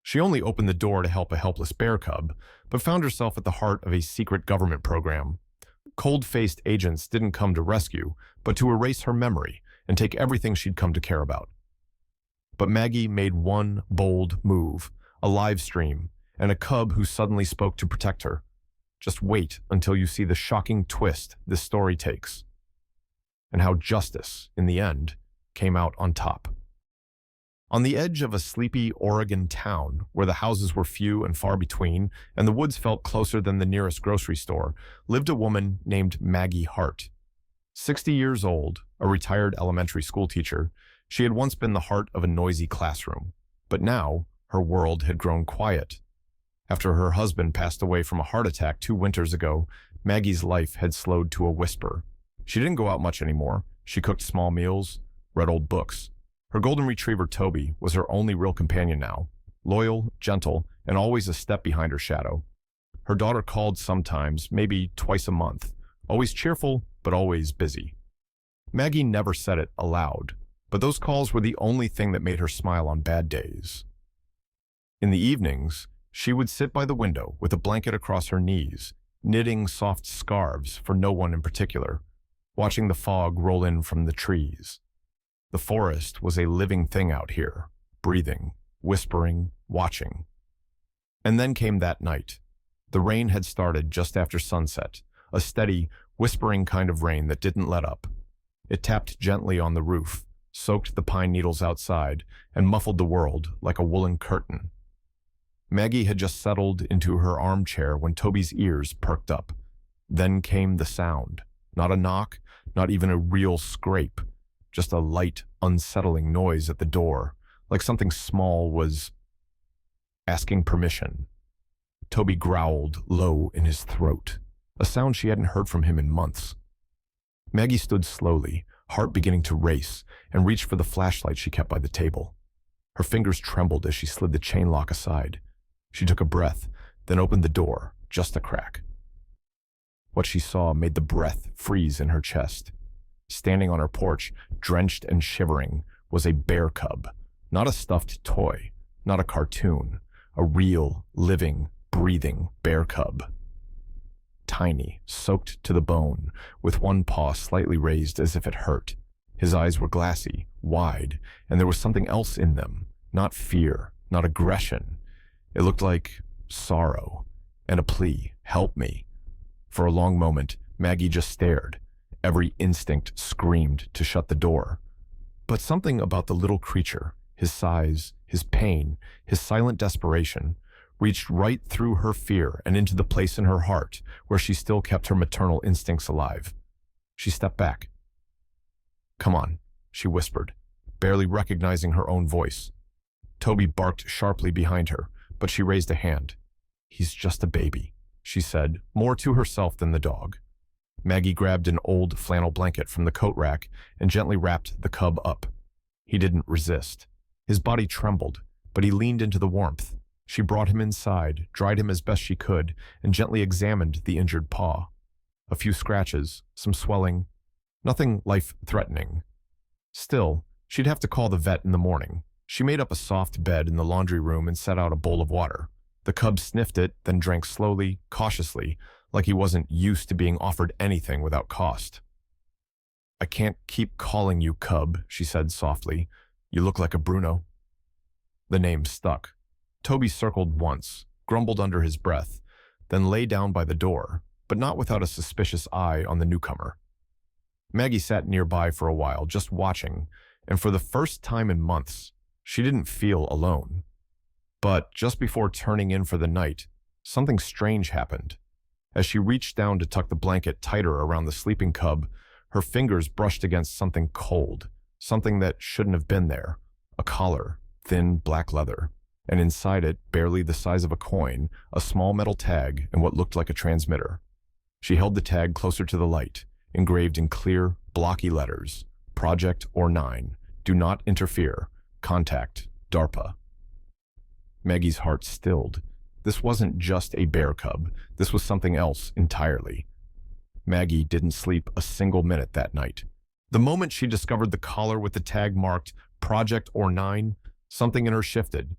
She only opened the door to help a helpless bear cub, but found herself at the heart of a secret government program. Cold-faced agents didn't come to rescue, but to erase her memory and take everything she'd come to care about. But Maggie made one bold move, a live stream, and a cub who suddenly spoke to protect her. Just wait until you see the shocking twist this story takes, and how justice, in the end, came out on top. On the edge of a sleepy Oregon town, where the houses were few and far between, and the woods felt closer than the nearest grocery store, lived a woman named Maggie Hart. 60 years old, a retired elementary school teacher, she had once been the heart of a noisy classroom. But now, her world had grown quiet. After her husband passed away from a heart attack 2 winters ago, Maggie's life had slowed to a whisper. She didn't go out much anymore. She cooked small meals, read old books. Her golden retriever, Toby, was her only real companion now, loyal, gentle, and always a step behind her shadow. Her daughter called sometimes, maybe twice a month, always cheerful, but always busy. Maggie never said it aloud, but those calls were the only thing that made her smile on bad days. In the evenings, she would sit by the window with a blanket across her knees, knitting soft scarves for no one in particular, watching the fog roll in from the trees. The forest was a living thing out here, breathing, whispering, watching. And then came that night. The rain had started just after sunset, a steady, whispering kind of rain that didn't let up. It tapped gently on the roof, soaked the pine needles outside, and muffled the world like a woolen curtain. Maggie had just settled into her armchair when Toby's ears perked up. Then came the sound. Not a knock, not even a real scrape. Just a light, unsettling noise at the door, like something small was asking permission. Toby growled low in his throat, a sound she hadn't heard from him in months. Maggie stood slowly, heart beginning to race, and reached for the flashlight she kept by the table. Her fingers trembled as she slid the chain lock aside. She took a breath, then opened the door, just a crack. What she saw made the breath freeze in her chest. Standing on her porch, drenched and shivering, was a bear cub. Not a stuffed toy, not a cartoon, a real, living, breathing bear cub. Tiny, soaked to the bone, with one paw slightly raised as if it hurt. His eyes were glassy, wide, and there was something else in them. Not fear, not aggression. It looked like sorrow, and a plea, help me. For a long moment, Maggie just stared. Every instinct screamed to shut the door. But something about the little creature, his size, his pain, his silent desperation, reached right through her fear and into the place in her heart where she still kept her maternal instincts alive. She stepped back. "Come on," she whispered, barely recognizing her own voice. Toby barked sharply behind her, but she raised a hand. "He's just a baby," she said, more to herself than the dog. Maggie grabbed an old flannel blanket from the coat rack and gently wrapped the cub up. He didn't resist. His body trembled, but he leaned into the warmth. She brought him inside, dried him as best she could, and gently examined the injured paw. A few scratches, some swelling, nothing life-threatening. Still, she'd have to call the vet in the morning. She made up a soft bed in the laundry room and set out a bowl of water. The cub sniffed it, then drank slowly, cautiously, like he wasn't used to being offered anything without cost. "I can't keep calling you Cub," she said softly. "You look like a Bruno." The name stuck. Toby circled once, grumbled under his breath, then lay down by the door, but not without a suspicious eye on the newcomer. Maggie sat nearby for a while, just watching, and for the first time in months, she didn't feel alone. But just before turning in for the night, something strange happened. As she reached down to tuck the blanket tighter around the sleeping cub, her fingers brushed against something cold, something that shouldn't have been there. A collar, thin black leather, and inside it, barely the size of a coin, a small metal tag and what looked like a transmitter. She held the tag closer to the light, engraved in clear, blocky letters. Project Or9. Do not interfere. Contact DARPA. Maggie's heart stilled. This wasn't just a bear cub. This was something else entirely. Maggie didn't sleep a single minute that night. The moment she discovered the collar with the tag marked Project Or9, something in her shifted.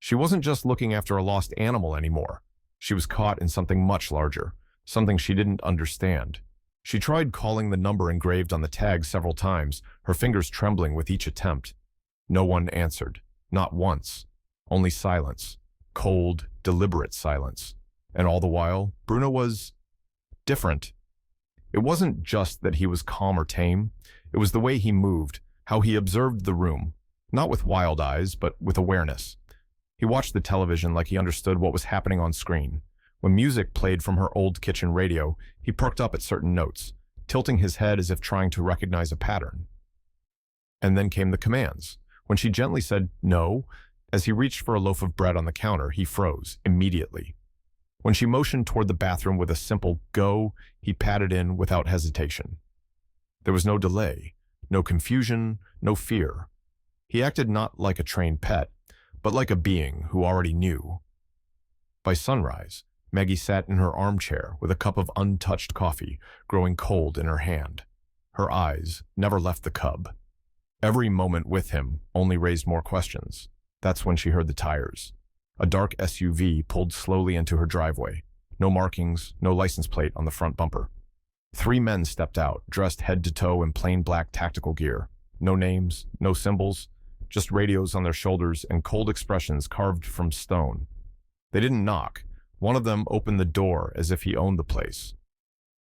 She wasn't just looking after a lost animal anymore. She was caught in something much larger, something she didn't understand. She tried calling the number engraved on the tag several times, her fingers trembling with each attempt. No one answered. Not once. Only silence. Cold, deliberate silence. And all the while, Bruno was different. It wasn't just that he was calm or tame. It was the way he moved, how he observed the room, not with wild eyes, but with awareness. He watched the television like he understood what was happening on screen. When music played from her old kitchen radio, he perked up at certain notes, tilting his head as if trying to recognize a pattern. And then came the commands. When she gently said no, as he reached for a loaf of bread on the counter, he froze immediately. When she motioned toward the bathroom with a simple go, he padded in without hesitation. There was no delay, no confusion, no fear. He acted not like a trained pet, but like a being who already knew. By sunrise, Maggie sat in her armchair with a cup of untouched coffee growing cold in her hand. Her eyes never left the cub. Every moment with him only raised more questions. That's when she heard the tires. A dark SUV pulled slowly into her driveway. No markings, no license plate on the front bumper. 3 men stepped out, dressed head to toe in plain black tactical gear. No names, no symbols, just radios on their shoulders and cold expressions carved from stone. They didn't knock. One of them opened the door as if he owned the place.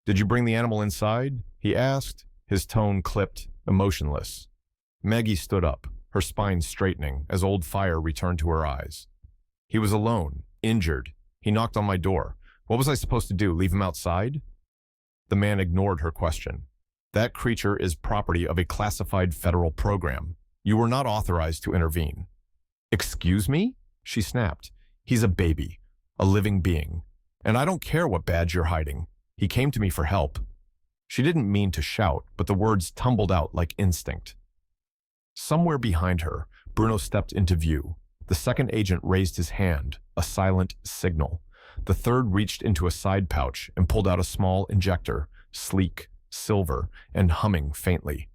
"Did you bring the animal inside?" he asked, his tone clipped, emotionless. Maggie stood up, her spine straightening as old fire returned to her eyes. "He was alone, injured. He knocked on my door. What was I supposed to do, leave him outside?" The man ignored her question. "That creature is property of a classified federal program. You were not authorized to intervene." "Excuse me?" she snapped. "He's a baby, a living being. And I don't care what badge you're hiding. He came to me for help." She didn't mean to shout, but the words tumbled out like instinct. Somewhere behind her, Bruno stepped into view. The second agent raised his hand, a silent signal. The third reached into a side pouch and pulled out a small injector, sleek, silver, and humming faintly.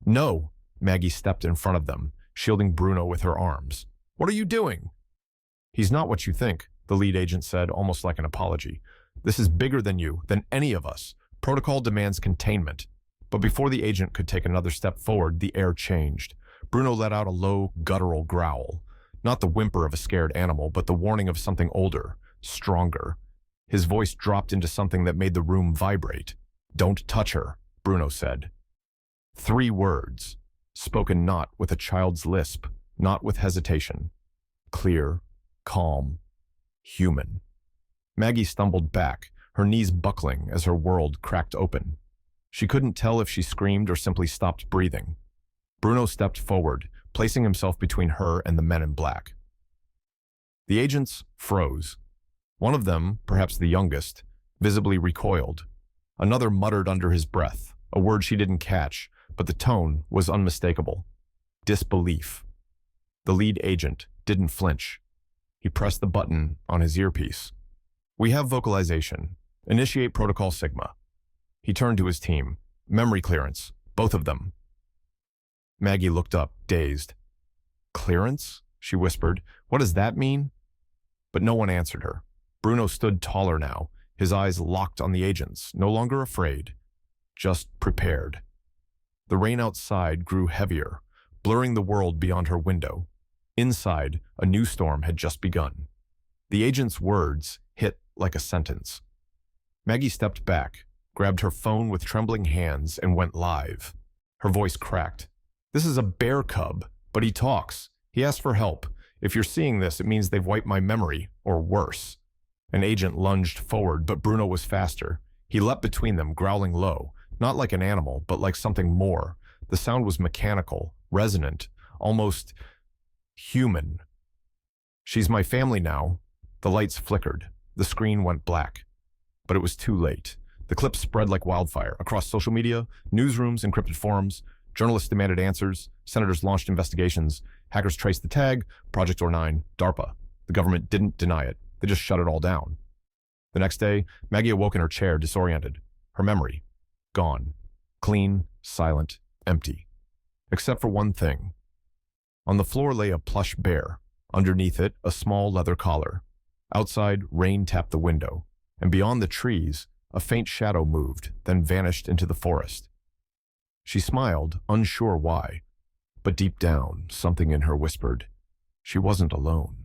"No!" Maggie stepped in front of them, shielding Bruno with her arms. "What are you doing?" "He's not what you think," the lead agent said, almost like an apology. "This is bigger than you, than any of us. Protocol demands containment." But before the agent could take another step forward, the air changed. Bruno let out a low, guttural growl. Not the whimper of a scared animal, but the warning of something older, stronger. His voice dropped into something that made the room vibrate. "Don't touch her," Bruno said. 3 words, spoken not with a child's lisp, not with hesitation. Clear, calm, human. Maggie stumbled back, her knees buckling as her world cracked open. She couldn't tell if she screamed or simply stopped breathing. Bruno stepped forward, placing himself between her and the men in black. The agents froze. One of them, perhaps the youngest, visibly recoiled. Another muttered under his breath, a word she didn't catch, but the tone was unmistakable. Disbelief. The lead agent didn't flinch. He pressed the button on his earpiece. "We have vocalization. Initiate Protocol Sigma." He turned to his team. "Memory clearance. Both of them." Maggie looked up, dazed. "Clearance?" she whispered. "What does that mean?" But no one answered her. Bruno stood taller now, his eyes locked on the agents, no longer afraid, just prepared. The rain outside grew heavier, blurring the world beyond her window. Inside, a new storm had just begun. The agent's words hit like a sentence. Maggie stepped back, grabbed her phone with trembling hands, and went live. Her voice cracked. "This is a bear cub, but he talks. He asks for help. If you're seeing this, it means they've wiped my memory, or worse." An agent lunged forward, but Bruno was faster. He leapt between them, growling low, not like an animal, but like something more. The sound was mechanical, resonant, almost human. "She's my family now." The lights flickered. The screen went black. But it was too late. The clip spread like wildfire across social media, newsrooms, encrypted forums. Journalists demanded answers. Senators launched investigations. Hackers traced the tag, Project Or9, DARPA. The government didn't deny it. They just shut it all down. The next day, Maggie awoke in her chair, disoriented. Her memory, gone. Clean, silent, empty. Except for one thing. On the floor lay a plush bear, Underneath it, a small leather collar. Outside, rain tapped the window, and beyond the trees, a faint shadow moved, then vanished into the forest. She smiled, unsure why, but deep down, something in her whispered, she wasn't alone.